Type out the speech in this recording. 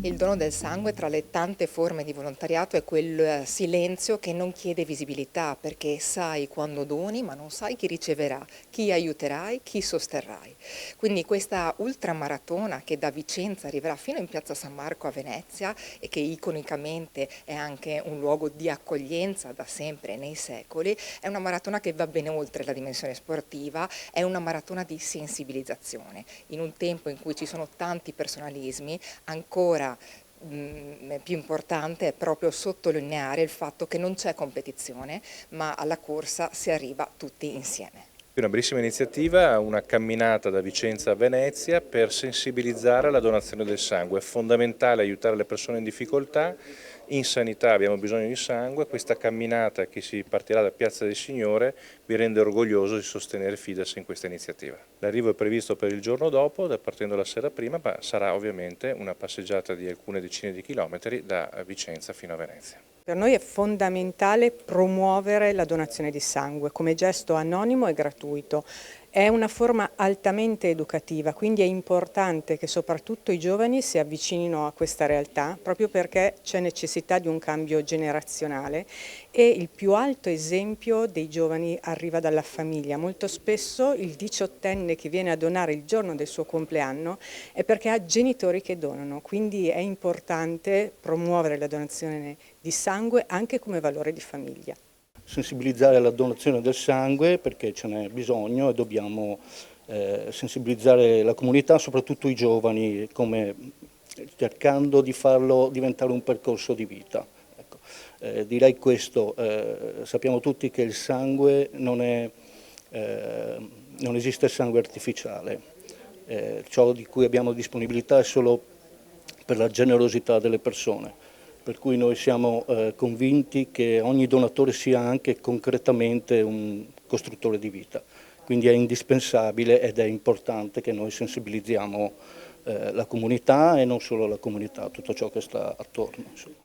Il dono del sangue tra le tante forme di volontariato è quel silenzio che non chiede visibilità, perché sai quando doni, ma non sai chi riceverà, chi aiuterai, chi sosterrai. Quindi questa ultramaratona che da Vicenza arriverà fino in Piazza San Marco a Venezia e che iconicamente è anche un luogo di accoglienza da sempre nei secoli, è una maratona che va ben oltre la dimensione sportiva, è una maratona di sensibilizzazione. In un tempo in cui ci sono tanti personalismi, ancora più importante è proprio sottolineare il fatto che non c'è competizione, ma alla corsa si arriva tutti insieme. Una bellissima iniziativa, una camminata da Vicenza a Venezia per sensibilizzare alla donazione del sangue. È fondamentale aiutare le persone in difficoltà, in sanità abbiamo bisogno di sangue, questa camminata che si partirà da Piazza del Signore mi rende orgoglioso di sostenere Fides in questa iniziativa. L'arrivo è previsto per il giorno dopo, partendo la sera prima, ma sarà ovviamente una passeggiata di alcune decine di chilometri da Vicenza fino a Venezia. Per noi è fondamentale promuovere la donazione di sangue come gesto anonimo e gratuito. È una forma altamente educativa, quindi è importante che soprattutto i giovani si avvicinino a questa realtà proprio perché c'è necessità di un cambio generazionale e il più alto esempio dei giovani arriva dalla famiglia. Molto spesso il diciottenne che viene a donare il giorno del suo compleanno è perché ha genitori che donano, quindi è importante promuovere la donazione di sangue anche come valore di famiglia. Sensibilizzare alla donazione del sangue perché ce n'è bisogno e dobbiamo sensibilizzare la comunità, soprattutto i giovani, cercando di farlo diventare un percorso di vita. Ecco, direi questo, sappiamo tutti che il sangue non esiste sangue artificiale, ciò di cui abbiamo disponibilità è solo per la generosità delle persone. Per cui noi siamo convinti che ogni donatore sia anche concretamente un costruttore di vita, quindi è indispensabile ed è importante che noi sensibilizziamo la comunità e non solo la comunità, tutto ciò che sta attorno. Insomma.